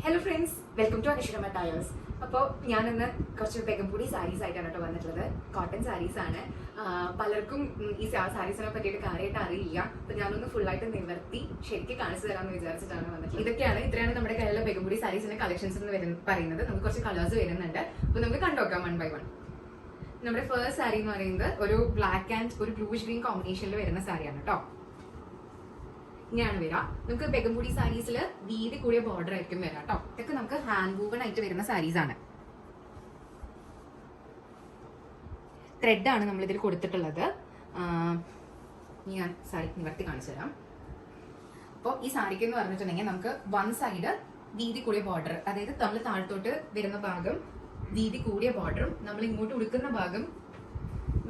Hello friends, welcome to അനിഷികമ്മ tyres. അപ്പോൾ ഞാനിന്ന് കുറച്ച് ബെഗംപൂടി സാരീസ് ആയിട്ടാണ് കേട്ടോ വന്നിട്ടുള്ളത്. കോട്ടൺ സാരീസ് ആണ്. പലർക്കും ഈ സാരീസിനെ പറ്റിയിട്ട് കാര്യമായിട്ട് അറിയില്ല. അപ്പോൾ ഞാനൊന്ന് ഫുള്ളായിട്ട് നിവർത്തി ശരിക്കും കാണിച്ചു തരാമെന്ന് വിചാരിച്ചിട്ടാണ് വന്നിട്ടുള്ളത്. ഇത്രയാണ് നമ്മുടെ കയ്യിലുള്ള ബെഗംപൂടി സാരീസിന്റെ കളക്ഷൻസ് എന്ന് പറയുന്നത്. നമുക്ക് കുറച്ച് കളേഴ്സ് വരുന്നുണ്ട്. അപ്പോൾ നമുക്ക് കണ്ടുനോക്കാം വൺ ബൈ വൺ. നമ്മുടെ ഫസ്റ്റ് സാരി എന്ന് പറയുന്നത് ഒരു ബ്ലാക്ക് ആൻഡ് ഒരു ബ്ലൂഷ് ഗ്രീൻ കോമ്പിനേഷനിൽ വരുന്ന സാരിയാണ് കേട്ടോ. ഇങ്ങനെയാണ് വരിക. നമുക്ക് ബെഗംപൂടി സാരീസിൽ വീതി കൂടിയ ബോർഡർ ആയിരിക്കും വരാം കേട്ടോ. ഇതൊക്കെ നമുക്ക് ഹാൻഡ് വൂവൺ ആയിട്ട് വരുന്ന സാരീസ് ആണ്. ത്രെഡ് ആണ് നമ്മൾ ഇതിൽ കൊടുത്തിട്ടുള്ളത്. ഞാൻ സാരി നിവർത്തി കാണിച്ചു തരാം. അപ്പോൾ ഈ സാരിക്ക് എന്ന് പറഞ്ഞിട്ടുണ്ടെങ്കിൽ നമുക്ക് വൺ സൈഡ് വീതി കൂടിയ ബോർഡർ, അതായത് നമ്മൾ താഴത്തോട്ട് വരുന്ന ഭാഗം വീതി കൂടിയ ബോർഡറും നമ്മൾ ഇങ്ങോട്ട് ഉടുക്കുന്ന ഭാഗം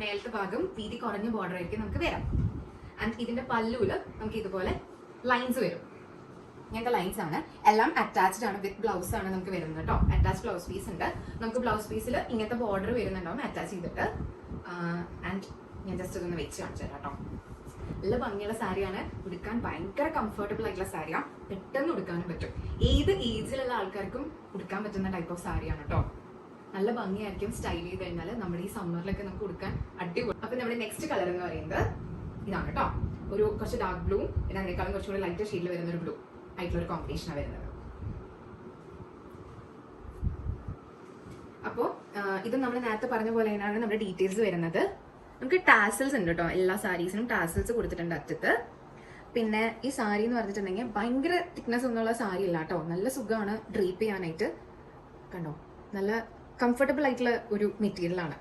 മേലത്തെ ഭാഗം വീതി കുറഞ്ഞ ബോർഡർ ആയിരിക്കും നമുക്ക് വരാം. ആൻഡ് ഇതിന്റെ പല്ലുവില് നമുക്ക് ഇതുപോലെ ലൈൻസ് വരും. ഇങ്ങനത്തെ ലൈൻസ് ആണ്. എല്ലാം അറ്റാച്ച്ഡ് ആണ്, വിത്ത് ബ്ലൗസ് ആണ് നമുക്ക് വരുന്നത് കേട്ടോ. അറ്റാച്ച് ബ്ലൗസ് പീസ് ഉണ്ട്. നമുക്ക് ബ്ലൗസ് പീസിൽ ഇങ്ങനത്തെ ബോർഡർ വരുന്നുണ്ടാവും അറ്റാച്ച് ചെയ്തിട്ട്. ആൻഡ് ഞാൻ ജസ്റ്റ് ഇതൊന്ന് വെച്ച് കാണിച്ചു തരാം കേട്ടോ. നല്ല ഭംഗിയുള്ള സാരിയാണ്. ഉടുക്കാൻ ഭയങ്കര കംഫർട്ടബിൾ ആയിട്ടുള്ള സാരിയാണ്. പെട്ടെന്ന് ഉടുക്കാനും പറ്റും. ഏത് ഏജിലുള്ള ആൾക്കാർക്കും ഉടുക്കാൻ പറ്റുന്ന ടൈപ്പ് ഓഫ് സാരിയാണ് കേട്ടോ. നല്ല ഭംഗിയായിരിക്കും. സ്റ്റൈൽ ചെയ്ത് കഴിഞ്ഞാൽ നമ്മുടെ ഈ സമ്മറിലൊക്കെ നമുക്ക് ഉടുക്കാൻ അടിപൊളി. അപ്പൊ നമ്മുടെ നെക്സ്റ്റ് കളർ എന്ന് പറയുന്നത് ഇതാണ് കേട്ടോ. ഒരു കുറച്ച് ഡാർക്ക് ബ്ലൂ, പിന്നെ അതിനേക്കാളും കുറച്ചുകൂടി ലൈറ്റ് ഷെയ്ഡിൽ വരുന്ന ഒരു ബ്ലൂ ആയിട്ടുള്ള ഒരു കോമ്പിനേഷനാണ് വരുന്നത്. അപ്പോൾ ഇത് നമ്മൾ നേരത്തെ പറഞ്ഞ പോലെ തന്നെയാണ് നമ്മുടെ ഡീറ്റെയിൽസ് വരുന്നത്. നമുക്ക് ടാസൽസ് ഉണ്ട് കേട്ടോ. എല്ലാ സാരീസിനും ടാസൽസ് കൊടുത്തിട്ടുണ്ട് അറ്റത്ത്. പിന്നെ ഈ സാരി എന്ന് പറഞ്ഞിട്ടുണ്ടെങ്കിൽ ഭയങ്കര തിക്നെസ് ഒന്നുള്ള സാരി അല്ല കേട്ടോ. നല്ല സുഖമാണ് ഡ്രീപ്പ് ചെയ്യാനായിട്ട്. കണ്ടോ, നല്ല കംഫർട്ടബിൾ ആയിട്ടുള്ള ഒരു മെറ്റീരിയൽ ആണ്.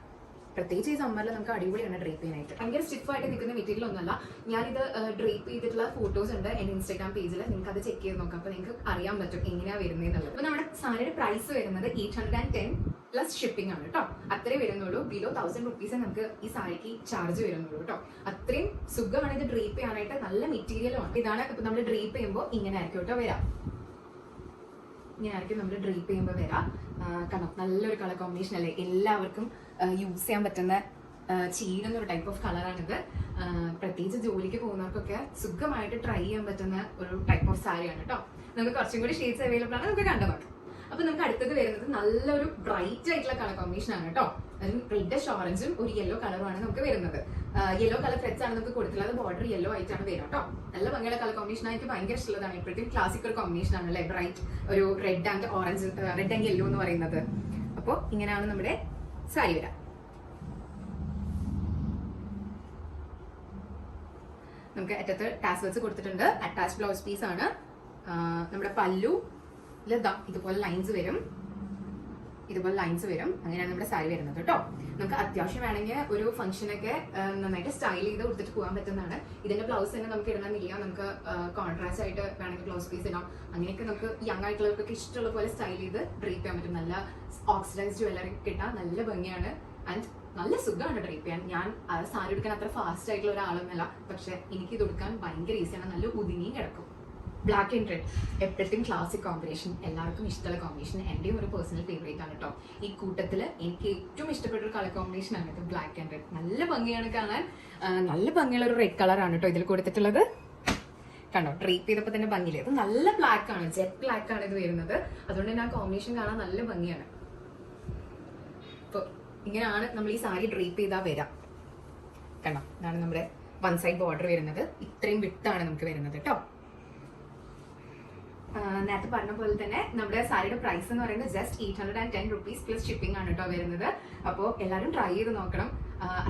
പ്രത്യേകിച്ച് ഈ സമ്മറിൽ നമുക്ക് അടിപൊളിയാണ് ഡ്രേപ്പ് ചെയ്യാനായിട്ട്. ഭയങ്കര സ്റ്റിഫായിട്ട് നിൽക്കുന്ന മെറ്റീരിയൽ ഒന്നുമല്ല. ഞാനിത് ഡ്രേപ്പ് ചെയ്തിട്ടുള്ള ഫോട്ടോസ് ഉണ്ട് എൻ്റെ ഇൻസ്റ്റാഗ്രാം പേജിൽ. നിങ്ങൾക്ക് അത് ചെക്ക് ചെയ്ത് നോക്കാം. അപ്പോൾ നിങ്ങൾക്ക് അറിയാൻ പറ്റും എങ്ങനെയാണ് വരുന്നതെന്നുള്ളത്. അപ്പോൾ നമ്മുടെ സാരിയുടെ പ്രൈസ് വരുന്നത് 810 പ്ലസ് ഷിപ്പിംഗ് ആണ് കേട്ടോ. അത്രേ വരുന്നുള്ളൂ. ബിലോ 1000 റുപ്പീസ് നമുക്ക് ഈ സാരിക്ക് ചാർജ് വരുന്നുള്ളൂ കേട്ടോ. അത്രയും സുഖമാണ് ഇത് ഡ്രേപ്പ് ചെയ്യാനായിട്ട്. നല്ല മെറ്റീരിയലുമാണ്. ഇതാണ് ഇപ്പോൾ നമ്മൾ ഡ്രേപ്പ് ചെയ്യുമ്പോൾ ഇങ്ങനെ ആയിരിക്കും കേട്ടോ വരാം. ഇങ്ങനെ ആയിരിക്കും നമ്മൾ ഡ്രേപ്പ് ചെയ്യുമ്പോൾ വരാം. കാരണം നല്ലൊരു കളർ കോമ്പിനേഷൻ അല്ലേ. എല്ലാവർക്കും യൂസ് ചെയ്യാൻ പറ്റുന്ന ചീടുന്നൊരു ടൈപ്പ് ഓഫ് കളറാണിത്. പ്രത്യേകിച്ച് ജോലിക്ക് പോകുന്നവർക്കൊക്കെ സുഖമായിട്ട് ട്രൈ ചെയ്യാൻ പറ്റുന്ന ഒരു ടൈപ്പ് ഓഫ് സാരിയാണ് കേട്ടോ. നമുക്ക് കുറച്ചും കൂടി ഷെയ്ഡ്സ് അവൈലബിൾ ആണ്. നമുക്ക് കണ്ടു നോക്കാം. അപ്പൊ നമുക്ക് അടുത്തത് വരുന്നത് നല്ലൊരു ബ്രൈറ്റ് ആയിട്ടുള്ള കളർ കോമ്പിനേഷൻ ആണ് കേട്ടോ. അതും റെഡിഷ് ഓറഞ്ചും ഒരു യെല്ലോ കളറുമാണ് നമുക്ക് വരുന്നത്. യെല്ലോ കളർ ത്രെഡ്സ് ആണ് നമുക്ക് കൊടുത്തിട്ടുള്ളത്. ബോർഡർ യെല്ലോ ആയിട്ടാണ് വരിക കേട്ടോ. നല്ല ഭംഗിയുള്ള കളർ കോമ്പിനേഷൻ ആയിട്ട് ഭയങ്കര ഇഷ്ടമുള്ളതാണ്. ഇപ്പോഴത്തെ ക്ലാസിക് ഒരു കോമ്പിനേഷൻ ആണ് അല്ലേ, ബ്രൈറ്റ് ഒരു red and orange, red and yellow എന്ന് പറയുന്നത്. അപ്പോൾ ഇങ്ങനെയാണ് നമ്മുടെ സാരി വരാം. നമുക്ക് അറ്റത്ത് ടാസൽസ് കൊടുത്തിട്ടുണ്ട്. അറ്റാച്ച് ബ്ലൗസ് പീസ് ആണ്. നമ്മുടെ പല്ലു ഇതുപോലെ ലൈൻസ് വരും. അങ്ങനെയാണ് നമ്മുടെ സാരി വരുന്നത് കേട്ടോ. നമുക്ക് അത്യാവശ്യം വേണമെങ്കിൽ ഒരു ഫംഗ്ഷനൊക്കെ നന്നായിട്ട് സ്റ്റൈൽ ചെയ്ത് കൊടുത്തിട്ട് പോകാൻ പറ്റുന്നതാണ്. ഇതിന്റെ ബ്ലൗസ് തന്നെ നമുക്ക് ഇടണമെന്നില്ല. നമുക്ക് കോൺട്രാസ്റ്റ് ആയിട്ട് വേണമെങ്കിൽ ബ്ലൗസ് പീസ് ഇടാം. അങ്ങനെയൊക്കെ നമുക്ക് യങ് ആയിട്ടുള്ളവർക്കൊക്കെ ഇഷ്ടമുള്ള പോലെ സ്റ്റൈൽ ചെയ്ത് ഡ്രേപ്പ് ചെയ്യാൻ പറ്റും. നല്ല ഓക്സിഡൈസ് ജ്വല്ലറി കിട്ടാൻ നല്ല ഭംഗിയാണ്. ആൻഡ് നല്ല സുഖമാണ് ഡ്രേപ്പ് ചെയ്യാൻ. ഞാൻ സാരി എടുക്കാൻ അത്ര ഫാസ്റ്റ് ആയിട്ടുള്ള ഒരാളൊന്നുമല്ല. പക്ഷെ എനിക്ക് ഇത് എടുക്കാൻ ഭയങ്കര ഈസിയാണ്. നല്ല ഒതുങ്ങിയും കിടക്കും. ബ്ലാക്ക് ആൻഡ് റെഡ് എപ്പോഴത്തെയും ക്ലാസിക് കോമ്പിനേഷൻ, എല്ലാവർക്കും ഇഷ്ടമുള്ള കോമ്പിനേഷൻ. എൻ്റെയും ഒരു പേഴ്സണൽ ഫേവറേറ്റ് ആണ് കേട്ടോ. ഈ കൂട്ടത്തിൽ എനിക്ക് ഏറ്റവും ഇഷ്ടപ്പെട്ട ഒരു കളർ കോമ്പിനേഷൻ ആണ് ഇത്, ബ്ലാക്ക് ആൻഡ് റെഡ്. നല്ല ഭംഗിയാണ് കാണാൻ. നല്ല ഭംഗിയുള്ള ഒരു റെഡ് കളറാണ് കേട്ടോ ഇതിൽ കൊടുത്തിട്ടുള്ളത്. കണ്ടോ, ഡ്രേപ്പ് ചെയ്തപ്പോൾ തന്നെ ഭംഗിയില്ലേ. ഇത് നല്ല ബ്ലാക്ക് ആണ്, ജെറ്റ് ബ്ലാക്ക് ആണ് ഇത് വരുന്നത്. അതുകൊണ്ട് തന്നെ ആ കോമ്പിനേഷൻ കാണാൻ നല്ല ഭംഗിയാണ്. അപ്പോൾ ഇങ്ങനെയാണ് നമ്മൾ ഈ സാരി ഡ്രേപ്പ് ചെയ്താൽ വരാം. കണ്ടോ, ഇതാണ് നമ്മുടെ വൺ സൈഡ് ബോർഡർ വരുന്നത്. ഇത്രയും വിട്ടാണ് നമുക്ക് വരുന്നത് കേട്ടോ. നേരത്തെ പറഞ്ഞ പോലെ തന്നെ നമ്മുടെ സാരിയുടെ പ്രൈസ് എന്ന് പറയുന്നത് ജസ്റ്റ് 810 റുപ്പീസ് പ്ലസ് ഷിപ്പിംഗ് ആണ് കേട്ടോ വരുന്നത്. അപ്പോൾ എല്ലാവരും ട്രൈ ചെയ്ത് നോക്കണം.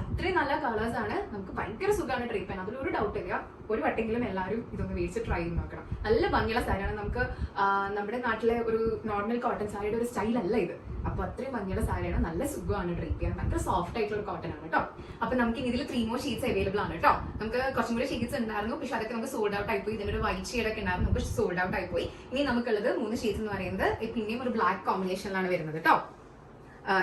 അത്രയും നല്ല കളേഴ്സ് ആണ്. നമുക്ക് ഭയങ്കര സുഖമാണ് ഡ്രേപ്പ് ചെയ്യാൻ. അതിലൊരു ഡൗട്ട് ഇല്ല. ഒരു വട്ടെങ്കിലും എല്ലാവരും ഇതൊന്ന് മേടിച്ച് ട്രൈ ചെയ്ത് നോക്കണം. നല്ല ഭംഗിയുള്ള സാരിയാണ്. നമുക്ക് നമ്മുടെ നാട്ടിലെ ഒരു നോർമൽ കോട്ടൺ സാരിയുടെ ഒരു സ്റ്റൈൽ അല്ല ഇത്. അപ്പൊ അത്രയും ഭംഗിയുള്ള സാരിയാണ്. നല്ല സുഖമാണ് ഡ്രേപ്പ് ചെയ്യാൻ. ഭയങ്കര സോഫ്റ്റ് ആയിട്ടുള്ള ഒരു കോട്ടൺ ആണ് കേട്ടോ. അപ്പൊ നമുക്ക് ഇതിൽ 3 more ഷീറ്റ്സ് അവൈലബിൾ ആണ് കേട്ടോ. നമുക്ക് കുറച്ചും കൂടി ഷീറ്റ്സ് ഉണ്ടായിരുന്നു. പക്ഷെ അതൊക്കെ നമുക്ക് സോൾഡ് ഔട്ട് ആയിപ്പോയി. ഇതിന്റെ ഒരു വൈറ്റ് ഷെയ്ഡ് ഒക്കെ ഉണ്ടായിരുന്നു. നമുക്ക് സോൾഡ് ഔട്ട് ആയിപ്പോയി. ഇനി നമുക്കുള്ളത് 3 ഷീറ്റ്സ് എന്ന് പറയുന്നത് പിന്നെയും ഒരു ബ്ലാക്ക് കോമ്പിനേഷനിലാണ് വരുന്നത് കേട്ടോ.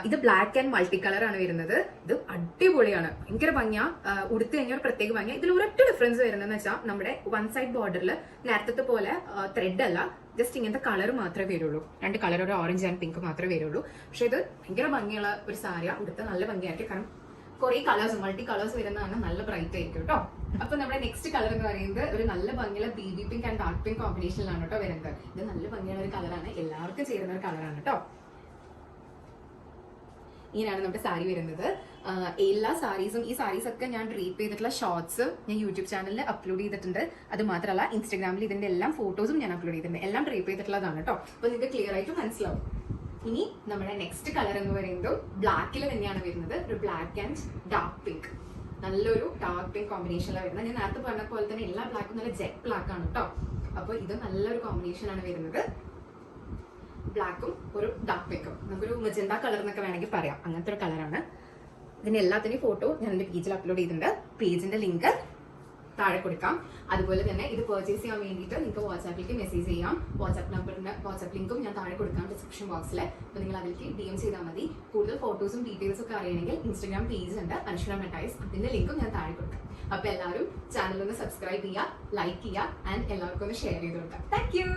ഇത് ബ്ലാക്ക് ആൻഡ് മൾട്ടി കളർ ആണ് വരുന്നത്. ഇത് അടിപൊളിയാണ്. ഭയങ്കര ഭംഗിയാ. ഉടുത്ത് കഴിഞ്ഞാൽ ഒരു പ്രത്യേക ഭംഗിയ. ഇതിൽ ഒരൊറ്റ ഡിഫറൻസ് വരുന്നതെന്ന് വെച്ചാൽ നമ്മുടെ വൺ സൈഡ് ബോർഡറിൽ നേരത്തെ പോലെ ത്രെഡ് അല്ല, ജസ്റ്റ് ഇങ്ങനത്തെ കളർ മാത്രമേ വരുള്ളൂ. 2 കളർ, ഒരു ഓറഞ്ച് ആൻഡ് പിങ്ക് മാത്രമേ വരുള്ളൂ. പക്ഷെ ഇത് ഭയങ്കര ഭംഗിയുള്ള ഒരു സാരിയാണ്. ഉടുത്ത് നല്ല ഭംഗിയായിരിക്കും. കാരണം കുറെ കളേഴ്സ്, മൾട്ടി കളേഴ്സ് വരുന്നതാണ്. നല്ല ബ്രൈറ്റ് ആയിരിക്കും കേട്ടോ. അപ്പൊ നമ്മുടെ നെക്സ്റ്റ് കളർ എന്ന് പറയുന്നത് ഒരു നല്ല ഭംഗിയുള്ള baby pink and dark pink കോമ്പിനേഷനിലാണ് കേട്ടോ വരുന്നത്. ഇത് നല്ല ഭംഗിയുള്ള ഒരു കളറാണ്, എല്ലാവർക്കും ചേരുന്ന ഒരു കളറാണ് കേട്ടോ. ഇങ്ങനെയാണ് നമ്മുടെ സാരി വരുന്നത്. എല്ലാ സാരീസും ഈ സാരീസ് ഒക്കെ ഞാൻ ഡ്രീപ്പ് ചെയ്തിട്ടുള്ള ഷോർട്സ് ഞാൻ യൂട്യൂബ് ചാനലിൽ അപ്ലോഡ് ചെയ്തിട്ടുണ്ട്. അത് മാത്രമല്ല ഇൻസ്റ്റാഗ്രാമിൽ ഇതിന്റെ എല്ലാം ഫോട്ടോസും ഞാൻ അപ്ലോഡ് ചെയ്തിട്ടുണ്ട്. എല്ലാം ഡ്രീപ്പ് ചെയ്തിട്ടുള്ളതാണ് കേട്ടോ. അപ്പൊ നിങ്ങൾക്ക് ക്ലിയർ ആയിട്ട് മനസ്സിലാവും. ഇനി നമ്മുടെ നെക്സ്റ്റ് കളർ എന്ന് പറയുന്നത് ബ്ലാക്കിൽ തന്നെയാണ് വരുന്നത്. ഒരു ബ്ലാക്ക് ആൻഡ് ഡാർക്ക് പിങ്ക്, നല്ലൊരു ഡാർക്ക് പിങ്ക് കോമ്പിനേഷനിലാണ് വരുന്നത്. ഞാൻ നേരത്തെ പറഞ്ഞ പോലെ തന്നെ എല്ലാ ബ്ലാക്കും നല്ല ജെറ്റ് ബ്ലാക്ക് ആണ് കേട്ടോ. അപ്പൊ ഇത് നല്ലൊരു കോമ്പിനേഷൻ ആണ് വരുന്നത്. ബ്ലാക്കും ഒരു ഡാർക്ക് പിങ്കും, നമുക്കൊരു മജന്ത കളർ എന്നൊക്കെ വേണമെങ്കിൽ പറയാം, അങ്ങനത്തെ ഒരു കളറാണ്. ഇതിന്റെ എല്ലാത്തിനും ഫോട്ടോ ഞാൻ എന്റെ പേജിൽ അപ്ലോഡ് ചെയ്തിട്ടുണ്ട്. പേജിന്റെ ലിങ്ക് താഴെ കൊടുക്കാം. അതുപോലെ തന്നെ ഇത് പർച്ചേസ് ചെയ്യാൻ വേണ്ടിയിട്ട് നിങ്ങൾക്ക് വാട്സാപ്പിലേക്ക് മെസ്സേജ് ചെയ്യാം. വാട്സാപ്പ് ലിങ്കും ഞാൻ താഴെ കൊടുക്കാം ഡിസ്ക്രിപ്ഷൻ ബോക്സിൽ. അപ്പോൾ നിങ്ങൾ അതിലേക്ക് DM ചെയ്താൽ മതി. കൂടുതൽ ഫോട്ടോസും ഡീറ്റെയിൽസും ഒക്കെ അറിയണമെങ്കിൽ ഇൻസ്റ്റാഗ്രാം പേജ് ഉണ്ട്, അൻഷുര മെറ്റൈസ്, അതിന്റെ ലിങ്കും ഞാൻ താഴെ കൊടുക്കാം. അപ്പോൾ എല്ലാവരും ചാനൽ ഒന്ന് സബ്സ്ക്രൈബ് ചെയ്യുക, ലൈക്ക് ചെയ്യുക ആൻഡ് എല്ലാവർക്കും ഒന്ന് ഷെയർ ചെയ്ത് കൊടുക്കാം. Thank you.